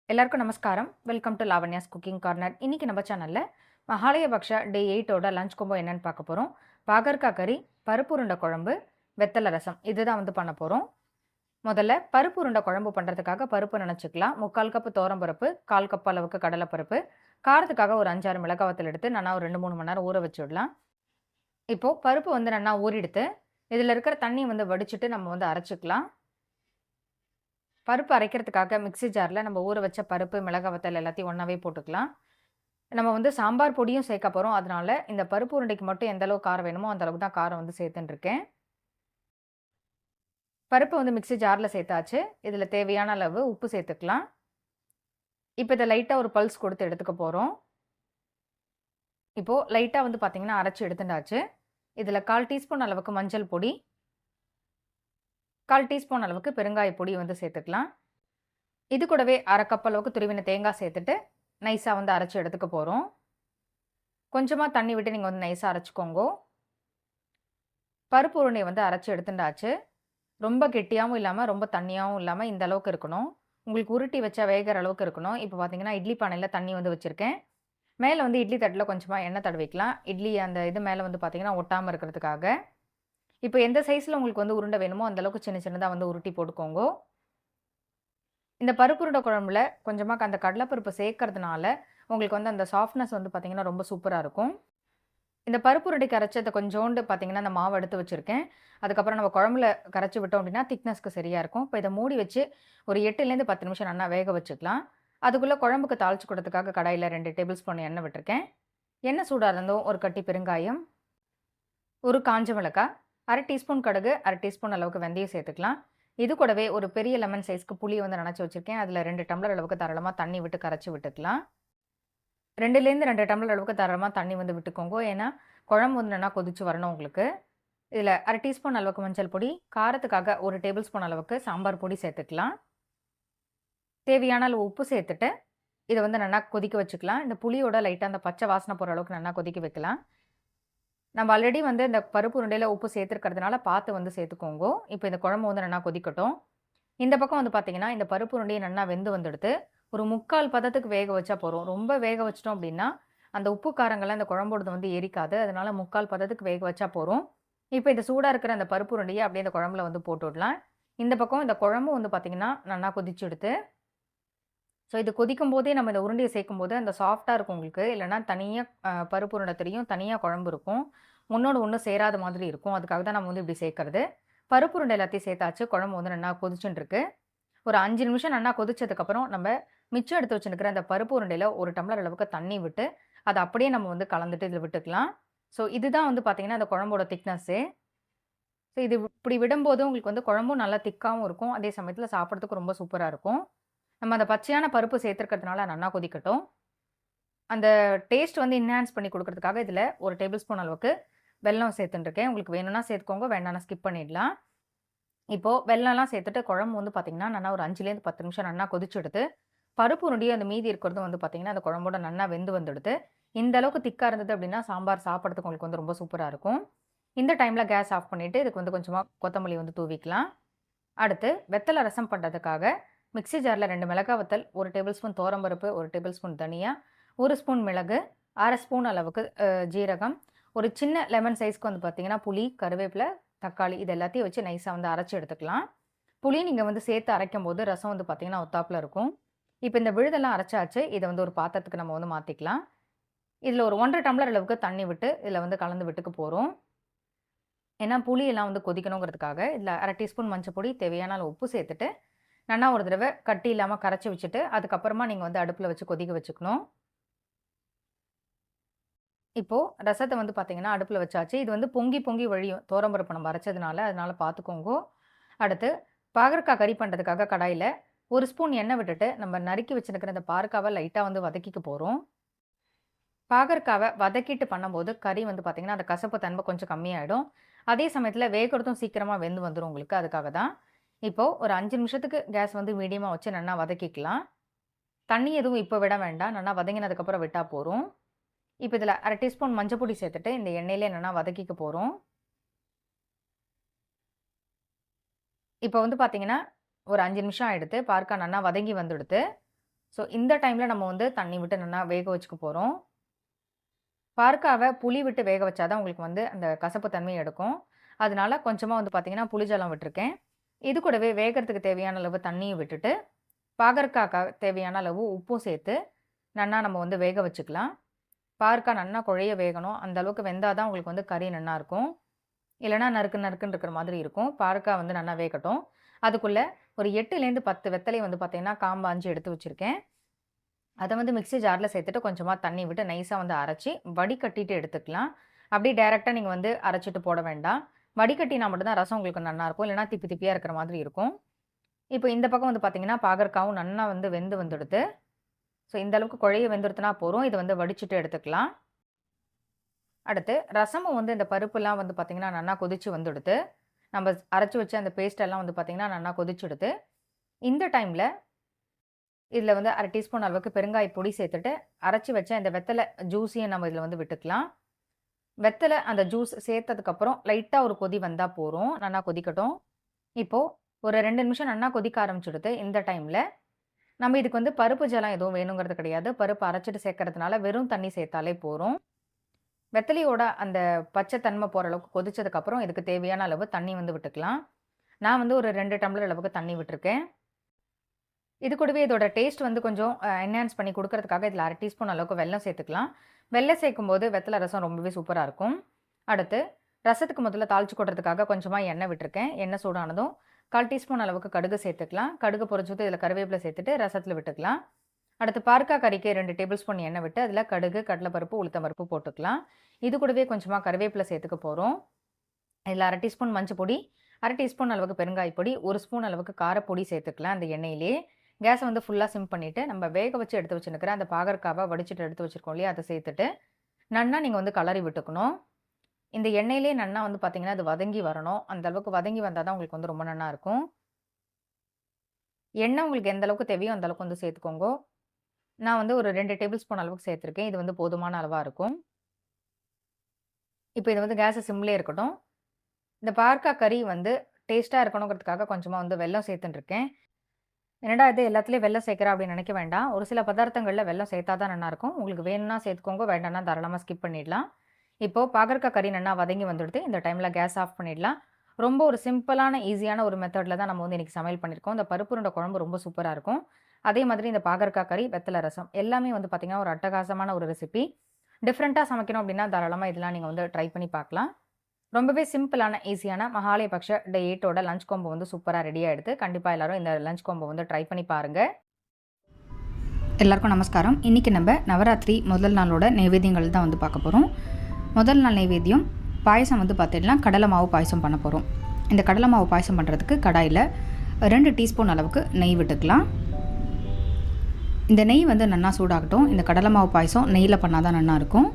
எல்லாருக்கும் நமஸ்காரம். Welcome to Lavanya's cooking corner. இன்னைக்கு நம்ம சேனல்ல மகாலய பக்ஷா டே 8ஓட லஞ்ச் கொம்போ என்னன்னு பார்க்க போறோம். பாகற்காய் கறி, பருப்பு உருண்டை குழம்பு, வெத்தலை ரசம் இதுதான் பண்ண போறோம். முதல்ல பருப்பு உருண்டை குழம்பு பண்றதுக்காக பருப்பு நினைச்சுக்கலாம். 3/4 கப் பருப்பு, 1/4 கப் அளவுக்கு கடலைப்பருப்பு, காரத்துக்காக ஒரு 5-6 மிளகாய் வத்தல் எடுத்து நல்லா ஒரு 2-3 மணி நேரம் ஊற வச்சு விடலாம். இப்போ பருப்பு நல்லா ஊறிடுத்து. இதில் இருக்கிற தண்ணி வடிச்சிட்டு நம்ம அரைச்சிக்கலாம். பருப்பு அரைக்கிறதுக்காக மிக்ஸி ஜாரில் நம்ம ஊற வச்ச பருப்பு, மிளகாய் வத்தல் எல்லாத்தையும் ஒன்றாவே போட்டுக்கலாம். நம்ம சாம்பார் பொடியும் சேர்க்க போகிறோம். அதனால இந்த பருப்பு உருண்டைக்கு மட்டும் எந்த அளவுக்கு காரம் வேணுமோ அந்த அளவுக்கு தான் காரம் சேர்த்துட்டுருக்கேன். பருப்பு மிக்ஸி ஜாரில் சேர்த்தாச்சு. இதில் தேவையான அளவு உப்பு சேர்த்துக்கலாம். இப்போ இதை லைட்டாக ஒரு பல்ஸ் கொடுத்து எடுத்துக்க போகிறோம். இப்போது லைட்டாக பார்த்தீங்கன்னா அரைச்சி எடுத்துட்டாச்சு. இதில் 1/4 டீஸ்பூன் அளவுக்கு மஞ்சள் பொடி, 1/4 டீஸ்பூன் அளவுக்கு பெருங்காய பொடி சேர்த்துக்கலாம். இது கூடவே 1/2 கப் அளவுக்கு துருவின தேங்காய் சேர்த்துட்டு நைஸாக அரைச்சி எடுத்துக்க போகிறோம். கொஞ்சமாக தண்ணி விட்டு நீங்கள் நைஸாக அரைச்சிக்கோங்க. பருப்பு உருண்டையை அரைச்சி எடுத்துட்டாச்சு. ரொம்ப கெட்டியாகவும் இல்லாமல் ரொம்ப தண்ணியாகவும் இல்லாமல் இந்த அளவுக்கு இருக்கணும். உங்களுக்கு உருட்டி வச்சா வேகிற அளவுக்கு இருக்கணும். இப்போ பார்த்தீங்கன்னா இட்லி பானையில் தண்ணி வச்சுருக்கேன். மேலே இட்லி தட்டில் கொஞ்சமாக எண்ணெய் தடவிக்கலாம். இட்லி அந்த இது மேலே பார்த்தீங்கன்னா ஒட்டாமல் இருக்கிறதுக்காக. இப்போ எந்த சைஸில் உங்களுக்கு உருண்டை வேணுமோ அந்தளவுக்கு சின்ன சின்னதாக உருட்டி போட்டுக்கோங்க. இந்த பருப்பு உருண்டை குழம்புல கொஞ்சமாக அந்த கடலைப்பருப்பு சேர்க்கறதுனால உங்களுக்கு அந்த சாஃப்ட்னஸ் பார்த்தீங்கன்னா ரொம்ப சூப்பராக இருக்கும். இந்த பருப்பு உருண்டைக்கு அரைச்சதை கொஞ்சோண்டு பார்த்தீங்கன்னா அந்த மாவு எடுத்து வச்சுருக்கேன். அதுக்கப்புறம் நம்ம குழம்புல கரைச்சி விட்டோம் அப்படின்னா திக்னஸ்க்கு சரியாக இருக்கும். இப்போ இதை மூடி வச்சு ஒரு 8லேருந்து 10 நிமிஷம் நல்லா வேக வச்சுக்கலாம். அதுக்குள்ளே குழம்புக்கு தாளிச்சு கொடுறதுக்காக கடாயில் 2 டேபிள் ஸ்பூன் எண்ணெய் விட்டுருக்கேன். எண்ணெய் சூடாக இருந்தும் ஒரு கட்டி பெருங்காயம், ஒரு காஞ்ச மிளகாய், 1/2 டீஸ்பூன் கடுகு, 1/2 டீஸ்பூன் அளவுக்கு வெந்தயம் சேர்த்துக்கலாம். இது கூடவே ஒரு பெரிய லெமன் சைஸ்க்கு புளி நினச்சி வச்சுருக்கேன். அதில் 2 டம்ளர் அளவுக்கு தாராளமாக தண்ணி விட்டு கரைச்சி விட்டுக்கலாம். 2லேருந்து 2 டம்ளர் அளவுக்கு தாராளமாக தண்ணி விட்டுக்கோங்க. ஏன்னா குழம்பு நல்லா கொதிச்சு வரணும் உங்களுக்கு. இதில் 1/2 டீஸ்பூன் அளவுக்கு மஞ்சள் பொடி, காரத்துக்காக ஒரு டேபிள் ஸ்பூன் அளவுக்கு சாம்பார் பொடி சேர்த்துக்கலாம். தேவையான அளவு உப்பு சேர்த்துட்டு இதை நல்லா கொதிக்க வச்சுக்கலாம். இந்த புளியோட லைட்டாக அந்த பச்சை வாசனை போகிற அளவுக்கு நல்லா கொதிக்க வைக்கலாம். நம்ம ஆல்ரெடி இந்த பருப்பு உருண்டையில் உப்பு சேர்த்துருக்கிறதுனால பார்த்து சேர்த்துக்கோங்க. இப்போ இந்த குழம்பு நல்லா கொதிக்கட்டும். இந்த பக்கம் பார்த்தீங்கன்னா இந்த பருப்பு உருண்டையை நல்லா வெந்து வந்துடுத்து. ஒரு 3/4 பதத்துக்கு வேக வச்சா போகிறோம். ரொம்ப வேக வச்சிட்டோம் அப்படின்னா அந்த உப்பு காரங்கள்லாம் இந்த குழம்போடது எரிக்காது. அதனால 3/4 பதத்துக்கு வேக வச்சா போகிறோம். இப்போ இந்த சூடாக இருக்கிற அந்த பருப்பு உருண்டையை அப்படியே இந்த குழம்புல போட்டு விடலாம். இந்த பக்கம் இந்த குழம்பு பார்த்தீங்கன்னா நல்லா கொதிச்சுடுத்து. ஸோ இது கொதிக்கும் போதே நம்ம இந்த உருண்டையை சேர்க்கும்போது அந்த சாஃப்டாக இருக்கும் உங்களுக்கு. இல்லைனா தனியாக பருப்பு உருண்டை தெரியும், தனியாக குழம்பு இருக்கும். ஒன்றோடு ஒன்று சேராத மாதிரி இருக்கும். அதுக்காக தான் நம்ம இப்படி சேர்க்கறது. பருப்பு உருண்டை எல்லாத்தையும் சேர்த்தாச்சு. குழம்பு நல்லா கொதிச்சுட்டு இருக்கு. ஒரு 5 நிமிஷம் நல்லா கொதிச்சதுக்கப்புறம் நம்ம மிச்சம் எடுத்து வச்சுருக்கிற அந்த பருப்பு உருண்டையில் 1 டம்ளர் அளவுக்கு தண்ணி விட்டு அதை அப்படியே நம்ம கலந்துட்டு இதில் விட்டுக்கலாம். ஸோ இதுதான் பார்த்தீங்கன்னா அந்த குழம்போட திக்னஸ்ஸு. ஸோ இது இப்படி விடும்போது உங்களுக்கு குழம்பும் நல்லா திக்காகவும் இருக்கும். அதே சமயத்தில் சாப்பிட்றதுக்கு ரொம்ப சூப்பராக இருக்கும். நம்ம அந்த பச்சையான பருப்பு சேர்த்துருக்கிறதுனால நல்லா கொதிக்கட்டும். அந்த டேஸ்ட் என்ஹான்ஸ் பண்ணி கொடுக்கறதுக்காக இதில் ஒரு டேபிள் ஸ்பூன் அளவுக்கு வெல்லம் சேர்த்துட்டுருக்கேன். உங்களுக்கு வேணும்னா சேர்த்துக்கோங்க, வேணாம்னா ஸ்கிப் பண்ணிடலாம். இப்போது வெல்லம்லாம் சேர்த்துட்டு குழம்பு பார்த்தீங்கன்னா நல்லா ஒரு 5லேருந்து 10 நிமிஷம் நல்லா கொதிச்சுடுது. பருப்பு உருண்டையும் அந்த மீதி இருக்கிறதும் பார்த்தீங்கன்னா அந்த குழம்போட நல்லா வெந்து வந்துடுது. இந்த அளவுக்கு திக்காக இருந்தது அப்படின்னா சாம்பார் சாப்பிட்றதுக்கு உங்களுக்கு ரொம்ப சூப்பராக இருக்கும். இந்த டைமில் கேஸ் ஆஃப் பண்ணிவிட்டு இதுக்கு கொஞ்சமாக கொத்தமல்லி தூவிக்கலாம். அடுத்து வெத்தலை ரசம் பண்ணுறதுக்காக மிக்ஸி ஜாரில் 2 மிளகாய் வத்தல், 1 டேபிள் ஸ்பூன் துவரம்பருப்பு, 1 டேபிள் ஸ்பூன் தனியா, 1 ஸ்பூன் மிளகு, 1/2 ஸ்பூன் அளவுக்கு ஜீரகம், ஒரு சின்ன லெமன் சைஸ்க்கு பார்த்தீங்கன்னா புளி, கருவேப்பிலை, தக்காளி இது எல்லாத்தையும் வச்சு நைஸாக அரைச்சி எடுத்துக்கலாம். புளி நீங்கள் சேர்த்து அரைக்கும் போது ரசம் பார்த்தீங்கன்னா ஒத்தாப்பில் இருக்கும். இப்போ இந்த விழுதெல்லாம் அரைச்சாச்சு. இதை ஒரு பாத்திரத்துக்கு நம்ம மாற்றிக்கலாம். இதில் ஒரு 1/2 டம்ளர் அளவுக்கு தண்ணி விட்டு இதில் கலந்து விட்டுக்க போகிறோம். ஏன்னா புளியெல்லாம் கொதிக்கணுங்கிறதுக்காக இதில் 1/2 டீஸ்பூன் மஞ்சள் பொடி, தேவையான அளவு உப்பு சேர்த்துட்டு நல்லா ஒரு தடவை கட்டி இல்லாமல் கரைச்சி வச்சுட்டு அதுக்கப்புறமா நீங்கள் அடுப்பில் வச்சு கொதிக்க வச்சுக்கணும். இப்போது ரசத்தை பார்த்தீங்கன்னா அடுப்பில் வச்சாச்சு. இது பொங்கி பொங்கி வழியும் துவரம்பருப்பு நம்ம அரைச்சதுனால, அதனால் பார்த்துக்கோங்க. அடுத்து பாகற்காய் கறி பண்ணுறதுக்காக கடாயில் 1 ஸ்பூன் எண்ணெய் விட்டுட்டு நம்ம நறுக்கி வச்சுருக்கிற இந்த பாகற்காவை லைட்டாக வதக்கிக்க போகிறோம். பாகற்காவை வதக்கிட்டு பண்ணும்போது கறி பார்த்தீங்கன்னா அந்த கசப்பு தன்மை கொஞ்சம் கம்மியாயிடும். அதே சமயத்தில் வேகிறதும் சீக்கிரமாக வெந்து வந்துடும் உங்களுக்கு. அதுக்காக தான். இப்போது ஒரு 5 நிமிஷத்துக்கு கேஸ் மீடியமாக வச்சு நல்லா வதக்கிக்கலாம். தண்ணி எதுவும் இப்போ விட வேண்டாம். நல்லா வதங்கினதுக்கப்புறம் விட்டால் போதும். இப்போ இதில் 1/2 டீஸ்பூன் மஞ்சள் பொடி சேர்த்துட்டு இந்த எண்ணெயிலே நல்லா வதக்கிக்க போகிறோம். இப்போ பார்த்தீங்கன்னா ஒரு 5 நிமிஷம் ஆகிடுத்து. பாகற்காய் நல்லா வதங்கி வந்துடுத்து. ஸோ இந்த டைமில் நம்ம வந்து தண்ணி விட்டு நல்லா வேக வச்சுக்க போகிறோம். பாவக்காவ புளி விட்டு வேக வச்சா தான் உங்களுக்கு வந்து அந்த கசப்பு தன்மை எடுக்கும். அதனால கொஞ்சமாக வந்து பார்த்தீங்கன்னா புளிஜலம் விட்டுருக்கேன். இது கூடவே வேகறதுக்கு தேவையான அளவு தண்ணியும் விட்டுட்டு, பாகற்காய்க்கு தேவையான அளவு உப்பும் சேர்த்து நல்லா நம்ம வந்து வேக வச்சுக்கலாம். பாவக்காய் நல்லா குழைய வேகணும். அந்த அளவுக்கு வெந்தா தான் உங்களுக்கு வந்து கறி நல்லா இருக்கும். இல்லைனா நறுக்கு நறுக்குன்னு இருக்கிற மாதிரி இருக்கும். பாவக்காய் வந்து நல்லா வேகட்டும். அதுக்குள்ள ஒரு 8லேருந்து 10 வெத்தலை வந்து பார்த்தீங்கன்னா, காம்பு ஆஞ்சு எடுத்து வச்சிருக்கேன். அத வந்து மிக்ஸி ஜார்ல சேர்த்துட்டு கொஞ்சமா தண்ணி விட்டு நைஸா வந்து அரைச்சு, வடிகட்டிட்டு எடுத்துக்கலாம். அப்படியே டைரக்ட்டா நீங்க வந்து அரைச்சுட்டு போட வேண்டாம். வடிகட்டினா மட்டும் தான் ரசம் உங்களுக்கு நல்லாருக்கும். இல்லைனா திப்பி திப்பியா இருக்கிற மாதிரி இருக்கும். இப்போ இந்த பக்கம் வந்து பார்த்தீங்கன்னா, பாகற்காவும் நல்லா வந்து வெந்து வந்துடுது. ஸோ இந்த அளவுக்கு குழைய வெந்துருத்துனா போதும். இத வந்து வடிச்சுட்டு எடுத்துக்கலாம். அடுத்து ரசமும் வந்து இந்த பருப்புலாம் வந்து பார்த்தீங்கன்னா, நல்லா கொதிச்சு வந்துடுது. நம்ம அரைச்சு வச்ச அந்த பேஸ்ட் எல்லாம் வந்து பார்த்தீங்கன்னா, நல்லா கொதிச்சுடுது. இந்த டைம்ல இதில வந்து 1/2 டீஸ்பூன் அளவுக்கு பெருங்காய பொடி சேர்த்துட்டு, அரைச்சு வச்ச இந்த வெத்தல ஜூஸையும் நம்ம இதில வந்து விட்டுக்கலாம். வெத்தல அந்த ஜூஸ் சேர்த்ததுக்கப்புறம் லைட்டா ஒரு கொதி வந்தா போரும். நல்லா கொதிக்கட்டும். இப்போ ஒரு 2 நிமிஷம் நல்லா கொதிக்க ஆரம்பிச்சுடுது. இந்த டைம்ல நம்ம இதுக்கு வந்து பருப்பு ஜலம் எதுவும் வேணுங்கிறது கிடையாது. பருப்பு அரைச்சுட்டு சேர்க்கறதுனால வெறும் தண்ணி சேர்த்தாலே போரும். வெத்தலையோட அந்த பச்சை தன்மை போற அளவுக்கு கொதிச்சதுக்கப்புறம் இதுக்கு தேவையான அளவு தண்ணி வந்து விட்டுக்கலாம். நான் வந்து ஒரு 2 டம்ளர் அளவுக்கு தண்ணி விட்டுருக்கேன். இது கூடவே இதோட டேஸ்ட் வந்து கொஞ்சம் என்ஹான்ஸ் பண்ணி குடுக்கறதுக்காக இதில 1/2 டீஸ்பூன் அளவுக்கு வெல்லம் சேர்த்துக்கலாம். வெல்லம் சேர்க்கும்போது வெத்தல ரசம் ரொம்பவே சூப்பரா இருக்கும். அடுத்து ரசத்துக்கு முதல்ல தாளிச்சு கொட்டுறதுக்காக கொஞ்சமா எண்ணெய் விட்டுருக்கேன். எண்ணெய் சூடானதும் 1/4 டீஸ்பூன் அளவுக்கு கடுகு சேர்த்துக்கலாம். கடுகு பொரிஞ்சதும் இதில கருவேப்பிலை சேர்த்துட்டு ரசத்தில விட்டுக்கலாம். அடுத்து பாவக்காய் கறிக்கு 2 டேபிள் ஸ்பூன் எண்ணெய் விட்டு அதில கடுகு, கடலைப்பருப்பு, உளுத்தம் பருப்பு போட்டுக்கலாம். இது கூடவே கொஞ்சமா கருவேப்பிலை சேர்த்துக்க போறோம். இதில 1/2 டீஸ்பூன் மஞ்சள் பொடி, 1/2 டீஸ்பூன் அளவுக்கு பெருங்காய பொடி, 1 ஸ்பூன் அளவுக்கு காரப்பொடி சேர்த்துக்கலாம் அந்த எண்ணெயிலேயே. கேஸ வந்து ஃபுல்லா சிம் பண்ணிட்டு, நம்ம வேக வச்சு எடுத்து வச்சிருக்கிற அந்த பாகற்காவ வடிச்சுட்டு எடுத்து வச்சிருக்கோம் இல்லையா? அத சேர்த்துட்டு, நன்னா நீங்க வந்து கலறி விட்டுக்கணும். இந்த எண்ணெயிலேயே நன்னா வந்து பார்த்தீங்கன்னா, அது வதங்கி வரணும். அந்த அளவுக்கு வதங்கி வந்தா தான் உங்களுக்கு வந்து ரொம்ப நன்னா இருக்கும். எண்ணெய் உங்களுக்கு எந்த அளவுக்கு தேவையோ அந்த அளவுக்கு வந்து சேர்த்துக்கோங்க. நான் வந்து ஒரு 2 டேபிள் ஸ்பூன் அளவுக்கு சேர்த்துருக்கேன். இது வந்து போதுமான அளவா இருக்கும். இப்போ இது வந்து கேஸ சிம்லயே இருக்கட்டும். இந்த பாவக்காய் கறி வந்து டேஸ்ட்டா இருக்கணுங்கிறதுக்காக கொஞ்சமா வந்து வெல்லம் சேர்த்துன்னு இருக்கேன். என்னடா இது எல்லாத்துலயும் வெல்லம் சேர்க்கிறா அப்படின்னு நினைக்க வேண்டாம். ஒரு சில பதார்த்தங்கள்ல வெல்லம் சேர்த்தா தான் நல்லாருக்கும். உங்களுக்கு வேணும்னா சேர்த்துக்கோங்க, வேண்டாம்னா தாராளமா ஸ்கிப் பண்ணிடலாம். இப்போ பாகற்காய் கறி நல்லா வதங்கி வந்துடுது. இந்த டைம்ல கேஸ் ஆஃப் பண்ணிடலாம். ரொம்ப ஒரு சிம்பிளான, ஈஸியான ஒரு மெத்தட்ல தான் நம்ம வந்து இன்னைக்கு சமையல் பண்ணியிருக்கோம். இந்த பருப்பு உருண்டை குழம்பு ரொம்ப சூப்பரா இருக்கும். அதே மாதிரி இந்த பாகற்காய் கறி, வெத்தல ரசம் எல்லாமே வந்து பார்த்தீங்கன்னா, ஒரு அட்டகாசமான ஒரு ரெசிபி. டிஃப்ரெண்ட்டா சமைக்கணும் அப்படின்னா தாராளமா இதெல்லாம் நீங்க வந்து ட்ரை பண்ணி பார்க்கலாம். ரொம்பவே சிம்பிளான, ஈஸியான மகாலயபக்ஷ டே 8ஓட லஞ்ச் காம்போ வந்து சூப்பரா ரெடி ஆயிடுது. கண்டிப்பா எல்லாரும் இந்த லஞ்ச் காம்போ வந்து ட்ரை பண்ணி பாருங்க. எல்லாருக்கும் நமஸ்காரம். இன்னைக்கு நம்ம நவராத்திரி முதல் நாளோட நைவேத்தியங்கள் தான் வந்து பார்க்க போறோம். முதல் நாள் நைவேத்தியம் பாயசம் வந்து பார்த்தீங்கன்னா, கடலை மாவு பாயசம் பண்ண போறோம். இந்த கடலை மாவு பாயசம் பண்ணுறதுக்கு கடாயில் 2 டீஸ்பூன் அளவுக்கு நெய் விட்டுக்கலாம். இந்த நெய் வந்து நல்லா சூடாகட்டும். இந்த கடலை மாவு பாயசம் நெய்யில் பண்ணால் தான் நல்லா இருக்கும்.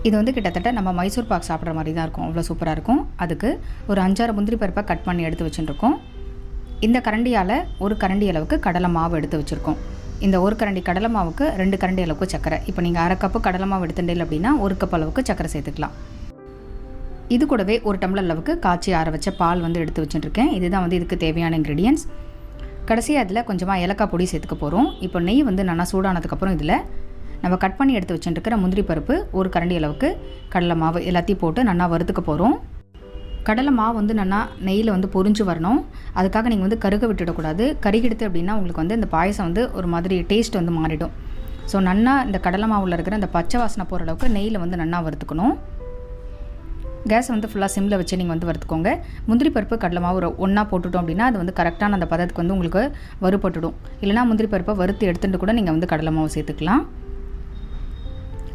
இது வந்து கிட்டத்தட்ட நம்ம மைசூர் பாக் சாப்பிட்ற மாதிரி தான் இருக்கும். அவ்வளோ சூப்பராக இருக்கும். அதுக்கு ஒரு 5-6 முந்திரி பருப்பை கட் பண்ணி எடுத்து வச்சுட்டுருக்கோம். இந்த கரண்டியால் ஒரு கரண்டி அளவுக்கு கடலை மாவு எடுத்து வச்சுருக்கோம். இந்த ஒரு கரண்டி கடலை மாவுக்கு 2 கரண்டி அளவுக்கு சர்க்கரை. இப்போ நீங்கள் 1/2 கப்பு கடலை மாவு எடுத்துட்டீங்க அப்படின்னா 1 கப் அளவுக்கு சர்க்கரை சேர்த்துக்கலாம். இது கூடவே 1 டம்ளர் அளவுக்கு காய்ச்சி ஆற வச்ச பால் வந்து எடுத்து வச்சுட்டுருக்கேன். இதுதான் வந்து இதுக்கு தேவையான இன்க்ரீடியன்ஸ். கடைசியாக இதில் கொஞ்சமாக ஏலக்காய் பொடி சேர்த்துக்க போகிறோம். இப்போ நெய் வந்து நல்லா சூடானதுக்கப்புறம் இதில் நம்ம கட் பண்ணி எடுத்து வச்சுட்டுருக்கிற முந்திரி பருப்பு, 1 கரண்டி அளவுக்கு கடலை மாவு எல்லாத்தையும் போட்டு நல்லா வறுத்துக்க போகிறோம். கடலை மாவு வந்து நல்லா நெய்யில் வந்து பொரிஞ்சு வரணும். அதுக்காக நீங்கள் வந்து கருக விட்டுடக்கூடாது. கருகிடுத்து அப்படின்னா உங்களுக்கு வந்து இந்த பாயசம் வந்து ஒரு மாதிரி டேஸ்ட் வந்து மாறிடும். ஸோ நல்லா இந்த கடலை மாவில் இருக்கிற அந்த பச்சை வாசனை போகிற அளவுக்கு நெய்யில் வந்து நல்லா வறுத்துக்கணும். கேஸ் வந்து ஃபுல்லாக சிம்மில் வச்சு நீங்கள் வந்து வறுத்துக்கோங்க. முந்திரி பருப்பு கடலை மாவு ஒன்றா போட்டுட்டோம் அப்படின்னா அது வந்து கரெக்டான அந்த பதத்துக்கு வந்து உங்களுக்கு வறுபட்டுடும். இல்லைனா முந்திரி பருப்பை வறுத்து எடுத்துகிட்டு கூட நீங்கள் வந்து கடலை மாவு சேர்த்துக்கலாம்.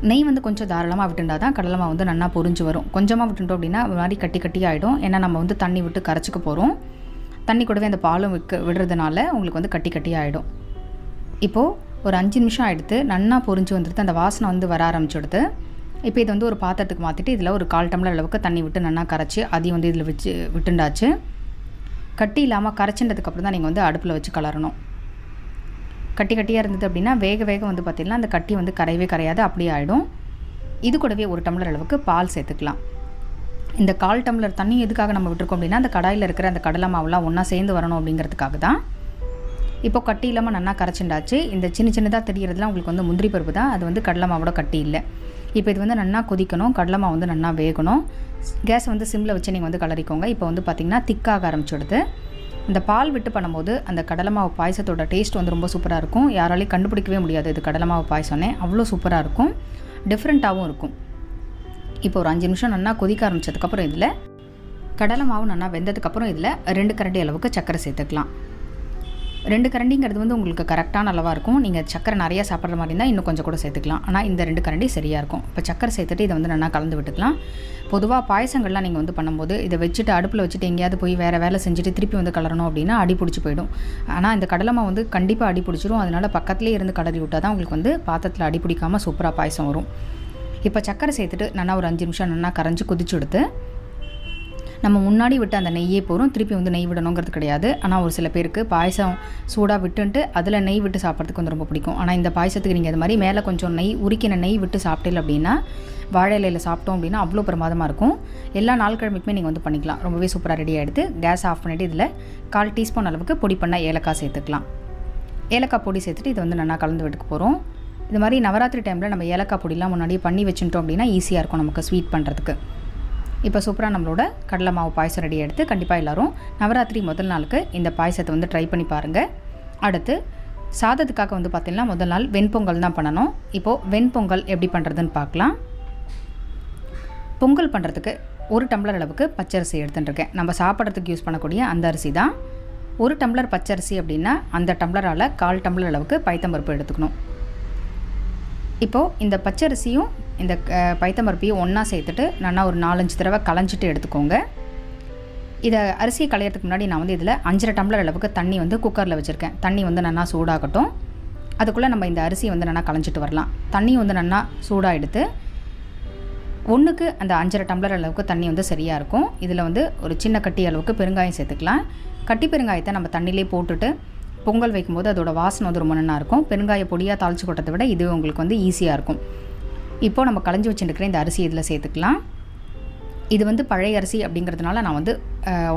நெய் வந்து கொஞ்சம் தாராளமாக விட்டுண்டா தான் கடலை மாவு வந்து நல்லா பொரிஞ்சு வரும். கொஞ்சமாக விட்டுட்டோம் அப்படின்னா ஒரு மாதிரி கட்டி கட்டி ஆகிடும். ஏன்னா நம்ம வந்து தண்ணி விட்டு கரைச்சிக்க போகிறோம். தண்ணி கூடவே அந்த பாலும் விடுறதுனால உங்களுக்கு வந்து கட்டி கட்டி ஆகிடும். இப்போது ஒரு 5 நிமிஷம் ஆகிடுத்து. நல்லா பொரிஞ்சு வந்துடுது. அந்த வாசனை வந்து வர ஆரம்பிச்சுடுது. இப்போ இது வந்து ஒரு பாத்திரத்துக்கு மாற்றிட்டு இதில் ஒரு 1/4 டம்ளர் அளவுக்கு தண்ணி விட்டு நல்லா கரைச்சி அதையும் வந்து இதில் வச்சு விட்டுண்டாச்சு. கட்டி இல்லாமல் கரைச்சின்றதுக்கப்புறம் தான் நீங்கள் வந்து அடுப்பில் வச்சு கலரணும். கட்டி கட்டியாக இருந்தது அப்படின்னா வேக வேக வந்து பார்த்திங்கன்னா அந்த கட்டி வந்து கரையவே கரையாது, அப்படியே ஆகிடும். இது கூடவே 1 டம்ளர் அளவுக்கு பால் சேர்த்துக்கலாம். இந்த 1/4 டம்ளர் தண்ணி எதுக்காக நம்ம விட்டுருக்கோம் அப்படின்னா அந்த கடாயில் இருக்கிற அந்த கடலை மாவுலாம் ஒன்றா சேர்ந்து வரணும் அப்படிங்கிறதுக்காக தான். இப்போ கட்டி இல்லாமல் நல்லா கரைச்சிண்டாச்சு. இந்த சின்ன சின்னதாக தெரிகிறதுலாம் உங்களுக்கு வந்து முந்திரி பருப்பு தான், அது வந்து கடலை மாவோட கட்டி இல்லை. இப்போ இது வந்து நல்லா கொதிக்கணும், கடலை மாவு வந்து நல்லா வேகணும். கேஸ் வந்து சிம்மில் வச்சு நீங்கள் வந்து கலரிக்கோங்க. இப்போ வந்து பார்த்திங்கன்னா திக்காக ஆரம்பிச்சுடுது. இந்த பால் விட்டு பண்ணும்போது அந்த கடலை மாவு பாயசத்தோட டேஸ்ட் வந்து ரொம்ப சூப்பராக இருக்கும். யாராலையும் கண்டுபிடிக்கவே முடியாது இது கடலை மாவு பாயசம்னே, அவ்வளோ சூப்பராக இருக்கும், டிஃப்ரெண்ட்டாகவும் இருக்கும். இப்போ ஒரு 5 நிமிஷம் நல்லா கொதிக்க ஆரம்பித்ததுக்கப்புறம் இதில் கடலை மாவு நல்லா வெந்ததுக்கப்புறம் இதில் 2 கரண்டி அளவுக்கு சர்க்கரை சேர்த்துக்கலாம். 2 கரண்டிங்கிறது வந்து உங்களுக்கு கரெக்டான அளவாக இருக்கும். நீங்கள் சர்க்கரை நிறையா சாப்பிட்ற மாதிரி இருந்தால் இன்னும் கொஞ்சம் கூட சேர்த்துக்கலாம். ஆனால் இந்த 2 கரண்டி சரியாக இருக்கும். இப்போ சர்க்கரை சேர்த்துட்டு இதை வந்து நல்லா கலந்து விட்டுக்கலாம். பொதுவாக பாயசங்கள்லாம் நீங்கள் வந்து பண்ணும்போது இதை வச்சுட்டு அடுப்பில் வச்சுட்டு எங்கேயாவது போய் வேறு வேலை செஞ்சுட்டு திருப்பி வந்து கலரணும் அப்படின்னா அடி பிடிச்சி போயிடும். ஆனால் இந்த கடலை மாவு வந்து கண்டிப்பாக அடி பிடிச்சிரும். அதனால் பக்கத்துலேயே இருந்து கலரி விட்டால் தான் உங்களுக்கு வந்து பாத்திரத்தில் அடி பிடிக்காமல் சூப்பராக பாயசம் வரும். இப்போ சர்க்கரை சேர்த்துட்டு நல்லா ஒரு 5 நிமிஷம் நல்லா கரைஞ்சி கொதிச்சு எடுத்து நம்ம முன்னாடி விட்டு அந்த நெய்யே போகிறோம், திருப்பி வந்து நெய் விடணுங்கிறது கிடையாது. ஆனால் ஒரு சில பேருக்கு பாயசம் சூடாக விட்டுன்ட்டு அதில் நெய் விட்டு சாப்பிட்றதுக்கு வந்து ரொம்ப பிடிக்கும். ஆனால் இந்த பாயசத்துக்கு நீங்கள் அது மாதிரி மேலே கொஞ்சம் நெய் உருக்கின நெய் விட்டு சாப்பிட்டீங்க அப்படின்னா, வாழை இலையில் சாப்பிட்டோம் அப்படின்னா அவ்வளோ பிரமாதமாக இருக்கும். எல்லா நாட்கிழமைக்குமே நீங்கள் வந்து பண்ணிக்கலாம். ரொம்பவே சூப்பராக ரெடி ஆகிடுது. கேஸ் ஆஃப் பண்ணிவிட்டு இதில் 1/4 டீஸ்பூன் அளவுக்கு பொடி பண்ண ஏலக்காய் சேர்த்துக்கலாம். ஏலக்காய் பொடி சேர்த்துட்டு இதை வந்து நல்லா கலந்து விட்டுக்க போகிறோம். இது மாதிரி நவராத்திரி டைமில் நம்ம ஏலக்காய் பொடிலாம் முன்னாடியே பண்ணி வச்சுட்டோம் அப்படின்னா ஈஸியாக இருக்கும் நமக்கு ஸ்வீட் பண்ணுறதுக்கு. இப்போ சூப்பராக நம்மளோட கடலை மாவு பாயசம் ரெடி எடுத்து கண்டிப்பாக எல்லோரும் நவராத்திரி முதல் நாளுக்கு இந்த பாயசத்தை வந்து ட்ரை பண்ணி பாருங்கள். அடுத்து சாதத்துக்காக வந்து பார்த்திங்கன்னா முதல் நாள் வெண்பொங்கல் தான் பண்ணணும். இப்போது வெண்பொங்கல் எப்படி பண்ணுறதுன்னு பார்க்கலாம். பொங்கல் பண்ணுறதுக்கு 1 டம்ளர் அளவுக்கு பச்சரிசி எடுத்துட்டுருக்கேன். நம்ம சாப்பிட்றதுக்கு யூஸ் பண்ணக்கூடிய அந்த அரிசி தான். 1 டம்ளர் பச்சரிசி அப்படின்னா அந்த டம்ளரால் 1/4 டம்ளர் அளவுக்கு பைத்தம்பருப்பு எடுத்துக்கணும். இப்போது இந்த பச்சரிசியும் இந்த பைத்தம்பருப்பையும் ஒன்றா சேர்த்துட்டு நல்லா ஒரு 4-5 தடவை களைஞ்சிட்டு எடுத்துக்கோங்க. இதை அரிசியை களையிறதுக்கு முன்னாடி நான் வந்து இதில் 5.5 டம்ளர் அளவுக்கு தண்ணி வந்து குக்கரில் வச்சுருக்கேன். தண்ணி வந்து நல்லா சூடாகட்டும். அதுக்குள்ளே நம்ம இந்த அரிசியை வந்து நல்லா களைஞ்சிட்டு வரலாம். தண்ணி வந்து நல்லா சூடாக எடுத்து ஒன்றுக்கு அந்த 5.5 டம்ளர் அளவுக்கு தண்ணி வந்து சரியாக இருக்கும். இதில் வந்து ஒரு சின்ன கட்டி அளவுக்கு பெருங்காயம் சேர்த்துக்கலாம். கட்டி பெருங்காயத்தை நம்ம தண்ணியிலே போட்டுட்டு பொங்கல் வைக்கும்போது அதோட வாசனை வந்து ரொம்ப நல்லா இருக்கும். பெருங்காய பொடியாக தாளித்து கொட்டதை விட இது உங்களுக்கு வந்து ஈஸியாக இருக்கும். இப்போது நம்ம களைஞ்சி வச்சுருக்கிற இந்த அரிசி இதில் சேர்த்துக்கலாம். இது வந்து பழைய அரிசி அப்படிங்கிறதுனால நான் வந்து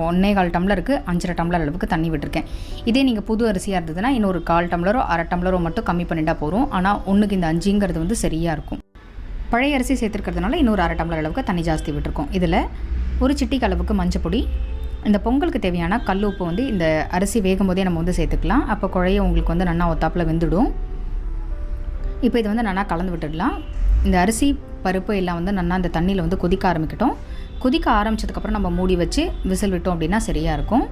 1.25 டம்ளருக்கு 5.5 டம்ளர் அளவுக்கு தண்ணி விட்டுருக்கேன். இதே நீங்கள் புது அரிசியாக இருந்ததுன்னா இன்னொரு 1/4 டம்ளரோ 1/2 டம்ளரோ மட்டும் கம்மி பண்ணிட்டா போகிறோம். ஆனால் 1க்கு இந்த 5ங்கிறது வந்து சரியாக இருக்கும். பழைய அரிசி சேர்த்துருக்கிறதுனால இன்னொரு 1/2 டம்ளர் அளவுக்கு தண்ணி ஜாஸ்தி விட்டுருக்கோம். இதில் ஒரு சிட்டிக்கு அளவுக்கு மஞ்சள் பொடி, இந்த பொங்கலுக்கு தேவையான கல் உப்பு வந்து இந்த அரிசி வேகும் போதே நம்ம வந்து சேர்த்துக்கலாம். அப்போ குழைய உங்களுக்கு வந்து நல்லா ஒத்தாப்பில் வெந்துடும். இப்போ இது வந்து நல்லா கலந்து விட்டுடலாம். இந்த அரிசி பருப்பு எல்லாம் வந்து நல்லா அந்த தண்ணியில் வந்து கொதிக்க ஆரம்பிக்கட்டும். கொதிக்க ஆரம்பித்ததுக்கப்புறம் நம்ம மூடி வச்சு விசில் விட்டோம் அப்படின்னா சரியாக இருக்கும்.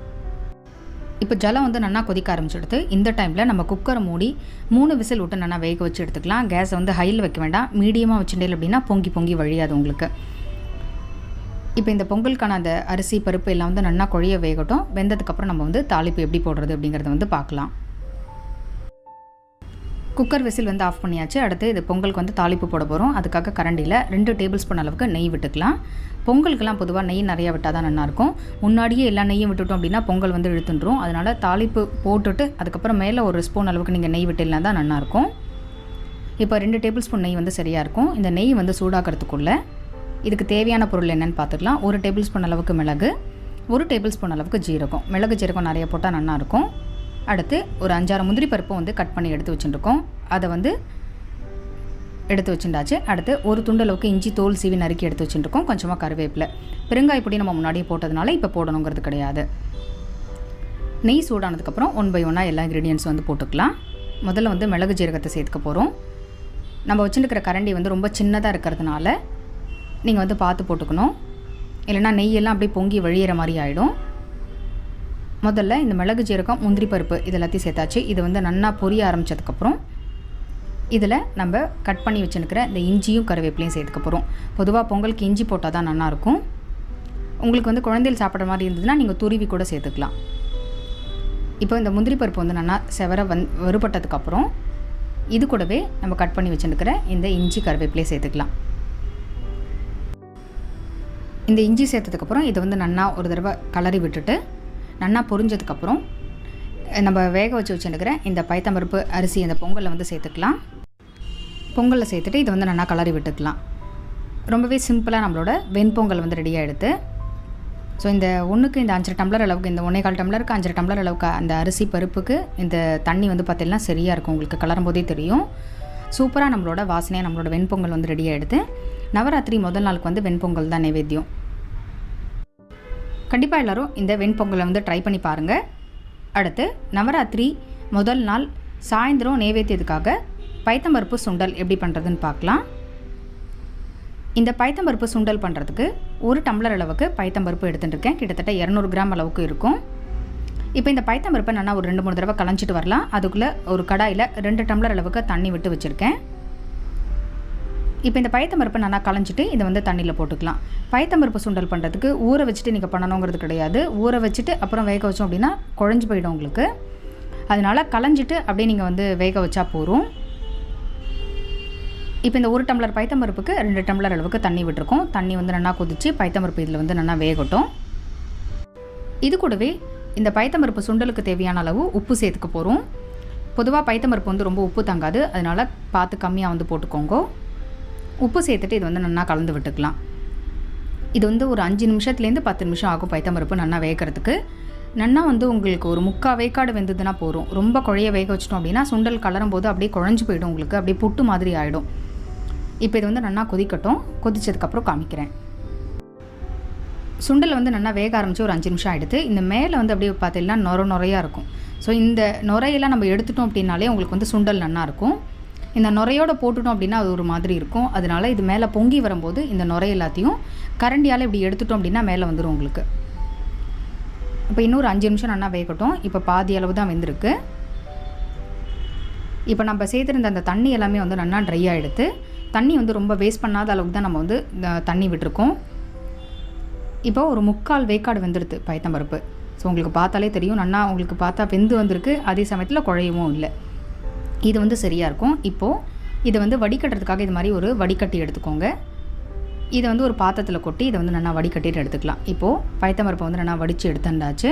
இப்போ ஜலம் வந்து நல்லா கொதிக்க ஆரம்பிச்சுடுது. இந்த டைமில் நம்ம குக்கரை மூடி 3 விசில் விட்டு நல்லா வேக வச்சு எடுத்துக்கலாம். கேஸை வந்து ஹையில் வைக்க வேண்டாம், மீடியமாக வச்சுட்டேன் அப்படின்னா பொங்கி பொங்கி வழியாது உங்களுக்கு. இப்போ இந்த பொங்கலுக்கான அந்த அரிசி பருப்பு எல்லாம் வந்து நல்லா குழைய வேகட்டும். வெந்ததுக்கப்புறம் நம்ம வந்து தாளிப்பு எப்படி போடுறது அப்படிங்கிறத வந்து பார்க்கலாம். குக்கர் விசில் வந்து ஆஃப் பண்ணியாச்சு. அடுத்து இது பொங்கலுக்கு வந்து தாளிப்பு போட போகிறோம். அதுக்காக கரண்டியில் 2 டேபிள் ஸ்பூன் அளவுக்கு நெய் விட்டுக்கலாம். பொங்கலுக்கெல்லாம் பொதுவாக நெய் நிறையா விட்டால் தான் நல்லாயிருக்கும். முன்னாடியே எல்லா நெய்யும் விட்டுட்டோம் அப்படின்னா பொங்கல் வந்து இழுத்துன்றோம். அதனால் தாளிப்பு போட்டுட்டு அதுக்கப்புறம் மேலே ஒரு ஸ்பூன் அளவுக்கு நீங்கள் நெய் விட்டுலாம் தான் நல்லாயிருக்கும். இப்போ 2 டேபிள் ஸ்பூன் நெய் வந்து சரியாக இருக்கும். இந்த நெய் வந்து சூடாக்கிறதுக்குள்ளே இதுக்கு தேவையான பொருள் என்னென்னு பார்த்துக்கலாம். 1 டேபிள் ஸ்பூன் அளவுக்கு மிளகு, 1 டேபிள் ஸ்பூன் அளவுக்கு ஜீரகம். மிளகு ஜீரகம் நிறைய போட்டால் நல்லாயிருக்கும். அடுத்து ஒரு 5-6 முந்திரி பருப்பும் வந்து கட் பண்ணி எடுத்து வச்சுருக்கோம். அதை வந்து எடுத்து வச்சுட்டாச்சு. அடுத்து ஒரு துண்டளவுக்கு இஞ்சி தோல் சீவி நறுக்கி எடுத்து வச்சுருக்கோம். கொஞ்சமாக கருவேப்பிலை. பெருங்காய பொடி நம்ம முன்னாடியே போட்டதுனால இப்போ போடணுங்கிறது கிடையாது. நெய் சூடானதுக்கப்புறம் 1 by 1 எல்லா இன்க்ரீடியன்ஸும் வந்து போட்டுக்கலாம். முதல்ல வந்து மிளகு ஜீரகத்தை சேர்த்துக்க போகிறோம். நம்ம வச்சுருக்கிற கரண்டி வந்து ரொம்ப சின்னதாக இருக்கிறதுனால நீங்கள் வந்து பார்த்து போட்டுக்கணும். இல்லைனா நெய்யெல்லாம் அப்படியே பொங்கி வழியிற மாதிரி ஆகிடும். முதல்ல இந்த மிளகு ஜீரகம் முந்திரி பருப்பு இது எல்லாத்தையும் சேர்த்தாச்சு. இது வந்து நல்லா பொரிய ஆரம்பித்ததுக்கப்புறம் இதில் நம்ம கட் பண்ணி வச்சுருக்கிற இந்த இஞ்சியும் கருவேப்பிலையும் சேர்த்துக்க போகிறோம். பொதுவாக பொங்கலுக்கு இஞ்சி போட்டால் தான் நல்லாயிருக்கும். உங்களுக்கு வந்து குழந்தைகள் சாப்பிட்ற மாதிரி இருந்ததுன்னா நீங்கள் துருவி கூட சேர்த்துக்கலாம். இப்போ இந்த முந்திரி பருப்பு வந்து நல்லா செவர வறுபட்டதுக்கப்புறம் இது கூடவே நம்ம கட் பண்ணி வச்சுருக்கிற இந்த இஞ்சி கருவேப்பிலையை சேர்த்துக்கலாம். இந்த இஞ்சி சேர்த்ததுக்கப்புறம் இதை வந்து நல்லா ஒரு தடவை கலரி விட்டுட்டு நல்லா பொரிஞ்சதுக்கப்புறம் நம்ம வேக வச்சு வச்சுருக்கிற இந்த பைத்தம்பருப்பு அரிசி அந்த பொங்கலில் வந்து சேர்த்துக்கலாம். பொங்கலில் சேர்த்துட்டு இதை வந்து நல்லா கலரி விட்டுக்கலாம். ரொம்பவே சிம்பிளாக நம்மளோட வெண்பொங்கல் வந்து ரெடியாக எடுத்து ஸோ இந்த ஒன்றுக்கு இந்த 5 டம்ளர் அளவுக்கு, இந்த 1.25 டம்ளருக்கு 5 டம்ளர் அளவுக்கு அந்த அரிசி பருப்புக்கு இந்த தண்ணி வந்து பார்த்தீங்கன்னா சரியாக இருக்கும். உங்களுக்கு கலரும் போதே தெரியும். சூப்பராக நம்மளோட வாசனையாக நம்மளோட வெண்பொங்கல் வந்து ரெடி ஆகிடுது. நவராத்திரி முதல் நாளுக்கு வந்து வெண்பொங்கல் தான் நைவேத்தியம். கண்டிப்பாக எல்லோரும் இந்த வெண்பொங்கலை வந்து ட்ரை பண்ணி பாருங்கள். அடுத்து நவராத்திரி முதல் நாள் சாயந்தரம் நைவேத்தியத்துக்காக பைத்தம்பருப்பு சுண்டல் எப்படி பண்ணுறதுன்னு பார்க்கலாம். இந்த பைத்தம்பருப்பு சுண்டல் பண்ணுறதுக்கு 1 டம்ளர் அளவுக்கு பைத்தம்பருப்பு எடுத்துகிட்டு இருக்கேன். கிட்டத்தட்ட 200 கிராம் அளவுக்கு இருக்கும். இப்போ இந்த பைத்தம்பருப்பை நான் ஒரு 2-3 தடவை கலஞ்சிட்டு வரலாம். அதுக்குள்ளே ஒரு கடாயில் 2 டம்ளர் அளவுக்கு தண்ணி விட்டு வச்சுருக்கேன். இப்போ இந்த பைத்தம்பருப்பை நல்லா கலஞ்சிட்டு இதை வந்து தண்ணியில் போட்டுக்கலாம். பைத்தம்பருப்பு சுண்டல் பண்ணுறதுக்கு ஊற வச்சுட்டு நீங்கள் பண்ணணுங்கிறது கிடையாது. ஊற வச்சுட்டு அப்புறம் வேக வச்சோம் அப்படின்னா குழஞ்சி போயிடும் உங்களுக்கு. அதனால் கலஞ்சிட்டு அப்படியே நீங்கள் வந்து வேக வச்சா போதும். இப்போ இந்த 1 டம்ளர் பைத்தம்பருப்புக்கு 2 டம்ளர் அளவுக்கு தண்ணி விட்டுருக்கோம். தண்ணி வந்து நல்லா கொதிச்சு பைத்தம்பருப்பு இதில் வந்து நல்லா வேகட்டும். இது கூடவே இந்த பைத்தம்பருப்பு சுண்டலுக்கு தேவையான அளவு உப்பு சேர்த்துக்க போகிறோம். பொதுவாக பைத்தம்பருப்பு வந்து ரொம்ப உப்பு தங்காது, அதனால் பார்த்து கம்மியாக வந்து போட்டுக்கோங்க. உப்பு சேர்த்துட்டு இது வந்து நல்லா கலந்து விட்டுக்கலாம். இது வந்து ஒரு 5 நிமிஷத்துலேருந்து 10 நிமிஷம் ஆகும் பைத்தம்பருப்பு நல்லா வேகிறதுக்கு. நல்லா வந்து உங்களுக்கு ஒரு 3/4 வேக்காடு வெந்ததுன்னா போதும். ரொம்ப குழைய வேக வச்சிட்டோம் அப்படின்னா சுண்டல் கலரும் போது அப்படியே குழஞ்சி போயிடும், உங்களுக்கு அப்படியே புட்டு மாதிரி ஆகிடும். இப்போ இது வந்து நல்லா கொதிக்கட்டும். கொதிச்சதுக்கப்புறம் காமிக்கிறேன். சுண்டல் வந்து நல்லா வேக ஆரம்பித்து ஒரு 5 நிமிஷம் ஆகிடுது. இந்த மேலே வந்து அப்படியே பார்த்தீங்கன்னா நுரையாக இருக்கும். ஸோ இந்த நுரையெல்லாம் நம்ம எடுத்துட்டோம் அப்படின்னாலே உங்களுக்கு வந்து சுண்டல் நல்லாயிருக்கும். இந்த நுரையோடு போட்டுட்டோம் அப்படின்னா அது ஒரு மாதிரி இருக்கும். அதனால் இது மேலே பொங்கி வரும்போது இந்த நுரை எல்லாத்தையும் கரண்டியால் இப்படி எடுத்துட்டோம் அப்படின்னா மேலே வந்துடும் உங்களுக்கு. இப்போ இன்னொரு 5 நிமிஷம் நல்லா வேகட்டும். இப்போ பாதி அளவு தான் வெந்திருக்கு. இப்போ நம்ம சேர்த்துருந்த அந்த தண்ணி எல்லாமே வந்து நல்லா ட்ரை ஆகிடுது. தண்ணி வந்து ரொம்ப வேஸ்ட் பண்ணாத அளவுக்கு தான் நம்ம வந்து தண்ணி விட்டுருக்கோம். இப்போ ஒரு 3/4 வேக்காடு வெந்துடுது பைத்தம்பருப்பு. ஸோ உங்களுக்கு பார்த்தாலே தெரியும், நல்லா உங்களுக்கு பார்த்தா வெந்து வந்திருக்கு. அதே சமயத்தில் குழையவும் இல்லை. இது வந்து சரியாக இருக்கும். இப்போது இதை வந்து வடிகட்டுறதுக்காக இது மாதிரி ஒரு வடிகட்டி எடுத்துக்கோங்க. இதை வந்து ஒரு பாத்திரத்தில் கொட்டி இதை வந்து நல்லா வடிகட்டிட்டு எடுத்துக்கலாம். இப்போது பைத்தம்பருப்பை வந்து நல்லா வடித்து எடுத்துட்டாச்சு.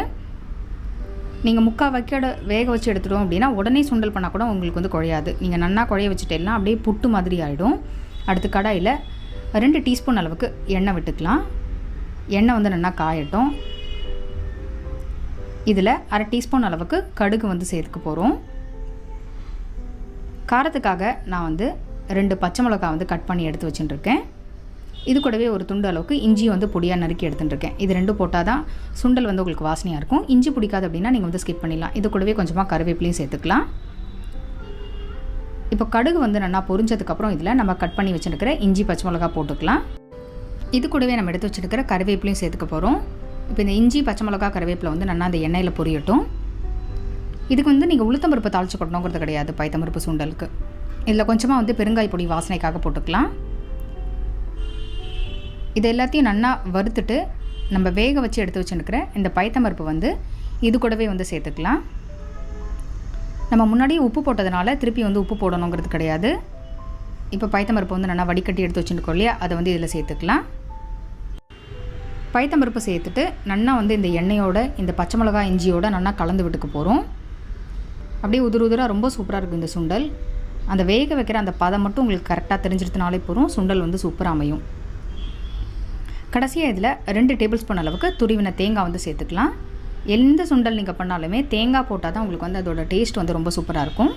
நீங்கள் 3/4 வேக்காடு வேக வச்சு எடுத்துட்டோம் அப்படின்னா உடனே சுண்டல் பண்ணால் கூட உங்களுக்கு வந்து குழையாது. நீங்கள் நல்லா குழைய வச்சுட்டேன்னா அப்படியே புட்டு மாதிரி ஆகிடும். அடுத்து கடாயில் 2 டீஸ்பூன் அளவுக்கு எண்ணெய் விட்டுக்கலாம். எண்ணெய் வந்து நல்லா காயட்டும். இதில் 1/2 டீஸ்பூன் அளவுக்கு கடுகு வந்து சேர்த்துக்க போகிறோம். காரத்துக்காக நான் வந்து 2 பச்சை மிளகாய் வந்து கட் பண்ணி எடுத்து வச்சுட்டுருக்கேன். இது கூடவே ஒரு துண்டு அளவுக்கு இஞ்சி வந்து பொடியாக நறுக்கி எடுத்துட்டுருக்கேன். இது 2 போட்டால் தான் சுண்டல் வந்து உங்களுக்கு வாசனையாக இருக்கும். இஞ்சி பிடிக்காது அப்படின்னா நீங்கள் வந்து ஸ்கிப் பண்ணிடலாம். இது கூடவே கொஞ்சமாக கருவேப்பிலையும் சேர்த்துக்கலாம். இப்போ கடுகு வந்து நல்லா பொரிஞ்சதுக்கப்புறம் இதில் நம்ம கட் பண்ணி வச்சுருக்கிற இஞ்சி பச்சை மிளகாய் போட்டுக்கலாம். இது கூடவே நம்ம எடுத்து வச்சுருக்கிற கருவேப்பிலையும் சேர்த்துக்க போகிறோம். இப்போ இந்த இஞ்சி பச்சை மிளகாய் கருவேப்பிலை வந்து நல்லா அந்த எண்ணெயில் பொரியட்டும். இதுக்கு வந்து நீங்கள் உளுத்தம்பருப்பு தாளித்து கொட்டணுங்கிறது கிடையாது. பைத்தம்பருப்பு சுண்டலுக்கு இதில் கொஞ்சமாக வந்து பெருங்காய பொடி வாசனைக்காக போட்டுக்கலாம். இது எல்லாத்தையும் நல்லா வறுத்துட்டு நம்ம வேக வச்சு எடுத்து வச்சுருக்கிற இந்த பைத்தம்பருப்பு வந்து இது கூடவே வந்து சேர்த்துக்கலாம். நம்ம முன்னாடியே உப்பு போட்டதுனால திருப்பி வந்து உப்பு போடணுங்கிறது கிடையாது. இப்போ பைத்தம்பருப்பு வந்து நல்லா வடிகட்டி எடுத்து வச்சுருக்கோம் இல்லையா, அதை வந்து இதில் சேர்த்துக்கலாம். பைத்தம்பருப்பு சேர்த்துட்டு நல்லா வந்து இந்த எண்ணெயோட இந்த பச்சை மிளகாய் இஞ்சியோட நல்லா கலந்து விட்டுக்க போகிறோம். அப்படியே உதிராக ரொம்ப சூப்பராக இருக்கும் இந்த சுண்டல். அந்த வேக வைக்கிற அந்த பதம் மட்டும் உங்களுக்கு கரெக்டாக தெரிஞ்சிருந்தனாலே போதும், சுண்டல் வந்து சூப்பராக அமையும். கடைசியாக இதில் 2 டேபிள் ஸ்பூன் அளவுக்கு துருவின தேங்காய் வந்து சேர்த்துக்கலாம். எந்த சுண்டல் நீங்கள் பண்ணாலுமே தேங்காய் போட்டால் தான் உங்களுக்கு வந்து அதோட டேஸ்ட் வந்து ரொம்ப சூப்பராக இருக்கும்.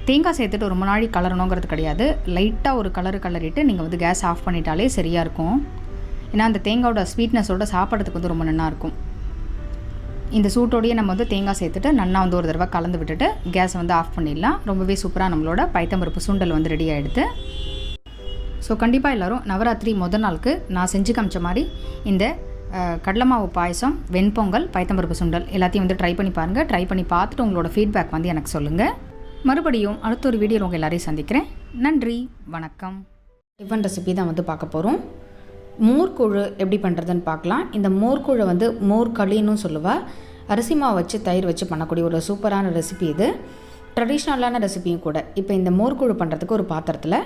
தேங்காய் சேர்த்துட்டு ரொம்ப நாளைக்கு கலரணுங்கிறது கிடையாது. லைட்டாக ஒரு கலரிட்டு நீங்கள் வந்து கேஸ் ஆஃப் பண்ணிட்டாலே சரியாக இருக்கும். ஏன்னா அந்த தேங்காயோட ஸ்வீட்னஸோட சாப்பிட்றதுக்கு வந்து ரொம்ப நல்லாயிருக்கும். இந்த சூட்டோடையே நம்ம வந்து தேங்காய் சேர்த்துட்டு நல்லா வந்து ஒரு தடவை கலந்து விட்டுட்டு கேஸை வந்து ஆஃப் பண்ணிடலாம். ரொம்பவே சூப்பராக நம்மளோட பைத்தம்பருப்பு சுண்டல் வந்து ரெடி ஆகிடுது. ஸோ கண்டிப்பாக எல்லோரும் நவராத்திரி முதல் நாளுக்கு நான் செஞ்சு காமிச்ச மாதிரி இந்த கடலை மாவு பாயசம், வெண்பொங்கல், பைத்தம்பருப்பு சுண்டல் எல்லாத்தையும் வந்து ட்ரை பண்ணி பாருங்கள். ட்ரை பண்ணி பார்த்துட்டு உங்களோட ஃபீட்பேக் வந்து எனக்கு சொல்லுங்கள். மறுபடியும் அடுத்த ஒரு வீடியோ உங்கள் எல்லாரையும் சந்திக்கிறேன். நன்றி, வணக்கம். டிஃபன் ரெசிபி தான் வந்து பார்க்க போகிறோம். மோர்கூழு எப்படி பண்ணுறதுன்னு பார்க்கலாம். இந்த மோர்கூழை வந்து மோர் களின்னு சொல்லுவாள். அரிசி மாவு வச்சு தயிர் வச்சு பண்ணக்கூடிய ஒரு சூப்பரான ரெசிபி. இது ட்ரெடிஷ்னலான ரெசிபியும் கூட. இப்போ இந்த மோர்கூழு பண்ணுறதுக்கு ஒரு பாத்திரத்தில்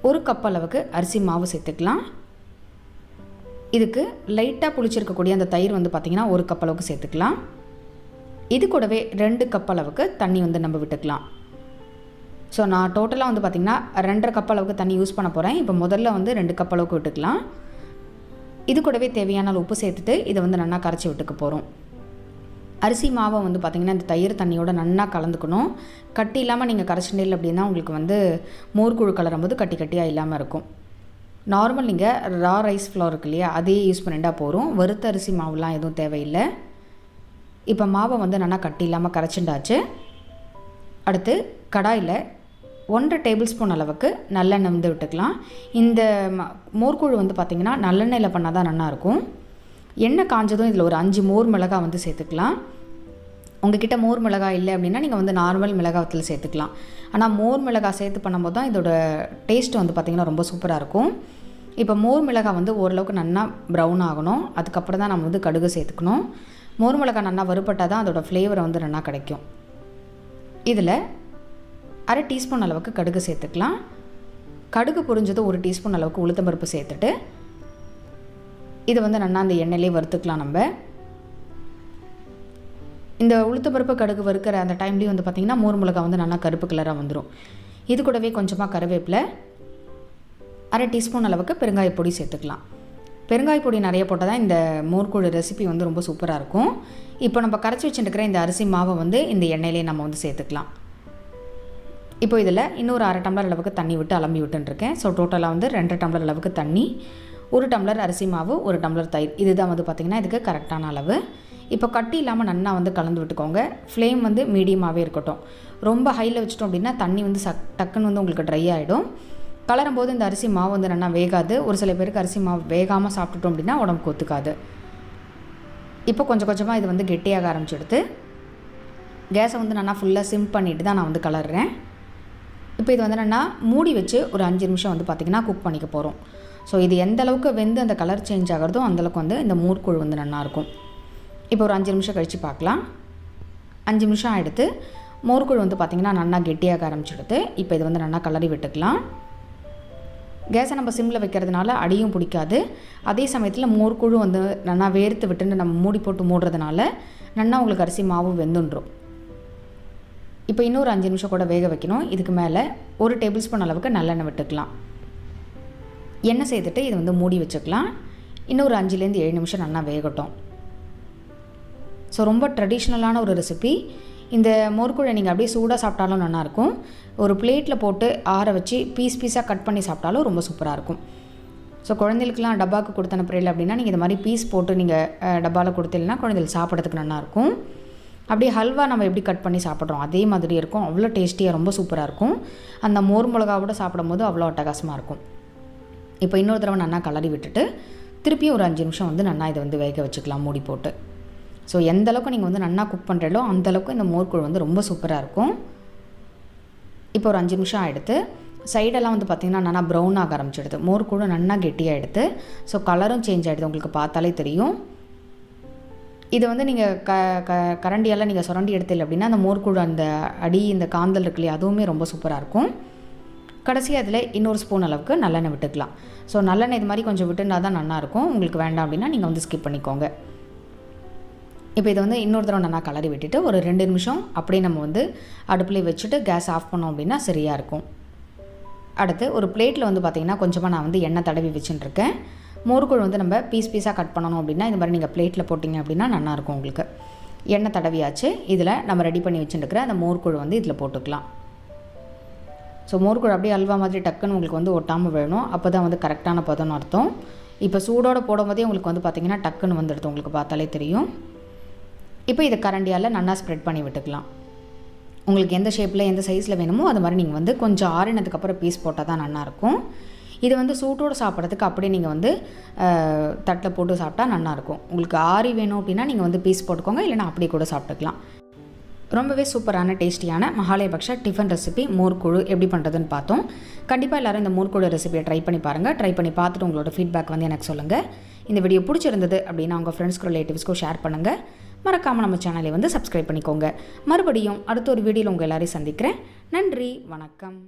1 கப் அளவுக்கு அரிசி மாவு சேர்த்துக்கலாம். இதுக்கு லைட்டாக புளிச்சிருக்கக்கூடிய அந்த தயிர் வந்து பார்த்திங்கன்னா 1 கப் அளவுக்கு சேர்த்துக்கலாம். இது கூடவே 2 கப் அளவுக்கு தண்ணி வந்து நம்ம விட்டுக்கலாம். ஸோ நான் டோட்டலாக வந்து பார்த்திங்கன்னா 2.5 கப் அளவுக்கு தண்ணி யூஸ் பண்ண போகிறேன். இப்போ முதல்ல வந்து 2 கப் அளவுக்கு விட்டுக்கலாம். இது கூடவே தேவையான அளவு உப்பு சேர்த்துட்டு இதை வந்து நல்லா கரைச்சி விட்டுக்க போகிறோம். அரிசி மாவை வந்து பார்த்திங்கன்னா இந்த தயிர் தண்ணியோட நல்லா கலந்துக்கணும். கட்டி இல்லாமல் நீங்கள் கரைச்சிட்டே இல்லை அப்படின்னா உங்களுக்கு வந்து மோர்கூழ் கலரும் போது கட்டி கட்டியாக இல்லாமல் இருக்கும். நார்மல் நீங்கள் ரா ரைஸ் ஃப்ளவர் இருக்கு இல்லையா, அதையே யூஸ் பண்ணிட்டா போகிறோம். வறுத்த அரிசி மாவுலாம் எதுவும் தேவையில்லை. இப்போ மாவை வந்து நல்லா கட்டி இல்லாமல் கரைச்சிண்டாச்சு. அடுத்து கடாயில் 1 டேபிள் ஸ்பூன் அளவுக்கு நல்லெண்ணெய் வந்து விட்டுக்கலாம். இந்த மோர்கூழ் வந்து பார்த்திங்கன்னா நல்லெண்ணெயில் பண்ணால் தான் நல்லாயிருக்கும். எண்ணெய் காஞ்சதும் இதில் ஒரு 5 மோர் மிளகாய் வந்து சேர்த்துக்கலாம். உங்ககிட்ட மோர் மிளகாய் இல்லை அப்படின்னா நீங்கள் வந்து நார்மல் மிளகாத்தில் சேர்த்துக்கலாம். ஆனால் மோர் மிளகாய் சேர்த்து பண்ணும்போது தான் இதோட டேஸ்ட் வந்து பார்த்திங்கன்னா ரொம்ப சூப்பராக இருக்கும். இப்போ மோர் மிளகாய் வந்து ஓரளவுக்கு நல்லா ப்ரௌன் ஆகணும். அதுக்கப்புறம் தான் நம்ம வந்து கடுகு சேர்த்துக்கணும். மோர் மிளகாய் நல்லா வறுபட்டால் தான் அதோடய ஃப்ளேவர் வந்து நல்லா கிடைக்கும். இதில் 1/2 டீஸ்பூன் அளவுக்கு கடுகு சேர்த்துக்கலாம். கடுகு பொரிஞ்சது 1 டீஸ்பூன் அளவுக்கு உளுத்தம்பருப்பு சேர்த்துட்டு இது வந்து நல்லா அந்த எண்ணெயிலே வறுத்துக்கலாம். நம்ம இந்த உளுத்தம்பருப்பு கடுகு வறுக்கிற அந்த டைம்லேயும் வந்து பார்த்திங்கன்னா மோர் மிளகாய் வந்து நல்லா கருப்பு கலராக வந்துடும். இது கூடவே கொஞ்சமாக கருவேப்பிலை, 1/2 டீஸ்பூன் அளவுக்கு பெருங்காய பொடி சேர்த்துக்கலாம். பெருங்காய பொடி நிறைய போட்டால் தான் இந்த மோர்கூழ் ரெசிபி வந்து ரொம்ப சூப்பராக இருக்கும். இப்போ நம்ம கரைச்சி வச்சுட்டுருக்கிற இந்த அரிசி மாவை வந்து இந்த எண்ணெயிலே நம்ம வந்து சேர்த்துக்கலாம். இப்போ இதில் இன்னொரு 1/2 டம்ளர் அளவுக்கு தண்ணி விட்டு அலம்பி விட்டுருக்கேன். ஸோ டோட்டலாக வந்து 2 டம்ளர் அளவுக்கு தண்ணி, 1 டம்ளர் அரிசி மாவு, 1 டம்ளர் தயிர், இதுதான் வந்து பார்த்திங்கன்னா இதுக்கு கரெக்டான அளவு. இப்போ கட்டி இல்லாமல் நல்லா வந்து கலந்து விட்டுக்கோங்க. ஃப்ளேம் வந்து மீடியமாகவே இருக்கட்டும். ரொம்ப ஹையில் வச்சிட்டோம் அப்படின்னா தண்ணி வந்து டக்குன்னு வந்து உங்களுக்கு ட்ரை ஆகிடும். கலரும் போது இந்த அரிசி மாவு வந்து நல்லா வேகாது. ஒரு சில பேருக்கு அரிசி மாவு வேகாமல் சாப்பிட்டுட்டோம் அப்படின்னா உடம்புக்கு ஒத்துக்காது. இப்போ கொஞ்சம் கொஞ்சமாக இது வந்து கெட்டியாக ஆரம்பிச்செடுத்து கேஸை வந்து நல்லா ஃபுல்லாக சிம் பண்ணிவிட்டு தான் நான் வந்து கலர்றேன். இப்போ இது வந்து என்னென்னா மூடி வச்சு ஒரு 5 நிமிஷம் வந்து பார்த்திங்கன்னா குக் பண்ணிக்க போகிறோம். ஸோ இது எந்த அளவுக்கு வெந்து அந்த கலர் சேஞ்ச் ஆகிறதோ அந்தளவுக்கு வந்து இந்த மோர்கூழ் வந்து நல்லாயிருக்கும். இப்போ ஒரு 5 நிமிஷம் கழித்து பார்க்கலாம். 5 நிமிஷம் எடுத்து மோர்கூழ் வந்து பார்த்திங்கன்னா நல்லா கெட்டியாக ஆரம்பிச்சுடுது. இப்போ இது வந்து நல்லா கலரி விட்டுக்கலாம். கேஸை நம்ம சிம்மில் வைக்கிறதுனால அடியும் பிடிக்காது. அதே சமயத்தில் மோர்கூழ் வந்து நல்லா வேர்த்து விட்டுன்னு நம்ம மூடி போட்டு மூடுறதுனால நல்லா உங்களுக்கு அரிசி மாவும் வெந்துன்றும். இப்போ இன்னொரு 5 நிமிஷம் கூட வேக வைக்கணும். இதுக்கு மேலே 1 டேபிள் ஸ்பூன் அளவுக்கு நல்லெண்ணெய் விட்டுக்கலாம். எண்ணெய் சேர்த்துட்டு இது வந்து மூடி வச்சுக்கலாம். இன்னொரு 5லேருந்து 7 நிமிஷம் நல்லா வேகட்டும். ஸோ ரொம்ப ட்ரெடிஷ்னலான ஒரு ரெசிபி. இந்த மோர்கூழை நீங்கள் அப்படியே சூடாக சாப்பிட்டாலும் நல்லாயிருக்கும். ஒரு பிளேட்டில் போட்டு ஆற வச்சு பீஸாக கட் பண்ணி சாப்பிட்டாலும் ரொம்ப சூப்பராக இருக்கும். ஸோ குழந்தைகளுக்குலாம் டப்பாவுக்கு கொடுத்து அனுப்புறீங்க அப்படின்னா நீங்கள் இந்த மாதிரி பீஸ் போட்டு நீங்கள் டப்பாவில் கொடுத்தீங்கன்னா குழந்தைகள் சாப்பிட்றதுக்கு நல்லாயிருக்கும். அப்படியே ஹல்வா நம்ம எப்படி கட் பண்ணி சாப்பிட்றோம் அதே மாதிரி இருக்கும். அவ்வளோ டேஸ்டியாக ரொம்ப சூப்பராக இருக்கும். அந்த மோர் மிளகாவோட சாப்பிடும்போது அவ்வளோ அட்டகாசமாக இருக்கும். இப்போ இன்னொரு தடவை நல்லா கலரி விட்டுட்டு திருப்பியும் ஒரு 5 நிமிஷம் வந்து நல்லா இதை வந்து வேக வச்சுக்கலாம் மூடி போட்டு. ஸோ எந்த அளவுக்கு நீங்கள் வந்து நல்லா குக் பண்ணுறீங்களோ அந்தளவுக்கு இந்த மோர்கூழ் வந்து ரொம்ப சூப்பராக இருக்கும். இப்போ ஒரு 5 நிமிஷம் எடுத்து சைடெல்லாம் வந்து பார்த்திங்கன்னா நல்லா ப்ரௌன் ஆக ஆரம்பிச்சிடுது. மோர்கூழ் நல்லா கெட்டியாக எடுத்து ஸோ கலரும் சேஞ்ச் ஆகிடுது. உங்களுக்கு பார்த்தாலே தெரியும். இது வந்து நீங்கள் கரண்டியால் நீங்கள் சுரண்டி எடுத்தில்லை அப்படின்னா அந்த மோர்கூழ் அந்த அடி இந்த காந்தல் இருக்கு இல்லையா அதுவுமே ரொம்ப சூப்பராக இருக்கும். கடைசியாக அதில் இன்னொரு ஸ்பூன் அளவுக்கு நல்லெண்ணெய் விட்டுக்கலாம். ஸோ நல்லெண்ணெய் இது மாதிரி கொஞ்சம் விட்டுனா தான் நல்லாயிருக்கும். உங்களுக்கு வேண்டாம் அப்படின்னா நீங்கள் வந்து ஸ்கிப் பண்ணிக்கோங்க. இப்போ இதை வந்து இன்னொரு தடவை நல்லா கலரி விட்டுட்டு ஒரு 2 நிமிஷம் அப்படியே நம்ம வந்து அடுப்பில் வச்சுட்டு கேஸ் ஆஃப் பண்ணோம் அப்படின்னா சரியாக இருக்கும். அடுத்து ஒரு பிளேட்டில் வந்து பார்த்திங்கன்னா கொஞ்சமாக நான் வந்து எண்ணெய் தடவி வச்சுட்டுருக்கேன். மோர்கூழ் வந்து நம்ம பீஸாக கட் பண்ணணும் அப்படின்னா இந்த மாதிரி நீங்கள் பிளேட்டில் போட்டிங்க அப்படின்னா நல்லாயிருக்கும் உங்களுக்கு. எண்ணெய் தடவியாச்சு. இதில் நம்ம ரெடி பண்ணி வச்சுட்டுருக்கிற அந்த மோர்கூழ் வந்து இதில் போட்டுக்கலாம். ஸோ மோர்கூழ் அப்படியே அல்வா மாதிரி டக்குன்னு உங்களுக்கு வந்து ஒட்டாமல் வேணும். அப்போ தான் வந்து கரெக்டான பதம்னு அர்த்தம். இப்போ சூடோடு போடும்போதே உங்களுக்கு வந்து பார்த்திங்கன்னா டக்குன்னு வந்துடுது. உங்களுக்கு பார்த்தாலே தெரியும். இப்போ இதை கரண்டியால் நல்லா ஸ்ப்ரெட் பண்ணி விட்டுக்கலாம். உங்களுக்கு எந்த ஷேப்பில் எந்த சைஸில் வேணுமோ அது மாதிரி நீங்கள் வந்து கொஞ்சம் ஆறினதுக்கப்புறம் பீஸ் போட்டால் தான் நல்லாயிருக்கும். இது வந்து சூட்டோடு சாப்பிட்றதுக்கு அப்படியே நீங்கள் வந்து தட்டில் போட்டு சாப்பிட்டா நல்லாயிருக்கும். உங்களுக்கு ஆறி வேணும் அப்படின்னா நீங்கள் வந்து பீஸ் போட்டுக்கோங்க, இல்லைனா அப்படியே கூட சாப்பிட்டுக்கலாம். ரொம்பவே சூப்பரான டேஸ்டியான மகாலயபக்ஷ டிஃபன் ரெசிபி மோர்கூழ் எப்படி பண்ணுறதுன்னு பார்த்தோம். கண்டிப்பாக எல்லோரும் இந்த மோர்கூழ் ரெசிபியை ட்ரை பண்ணி பாருங்கள். ட்ரை பண்ணி பார்த்துட்டு உங்களோட ஃபீட்பேக் வந்து எனக்கு சொல்லுங்கள். இந்த வீடியோ பிடிச்சிருந்தது அப்படின்னா உங்கள் ஃப்ரெண்ட்ஸ்க்கு ரிலேட்டிவ்ஸ்க்கும் ஷேர் பண்ணுங்கள். மறக்காமல் நம்ம சேனலை வந்து சப்ஸ்கிரைப் பண்ணிக்கோங்க. மறுபடியும் அடுத்த ஒரு வீடியோவில் உங்கள் எல்லாரையும் சந்திக்கிறேன். நன்றி, வணக்கம்.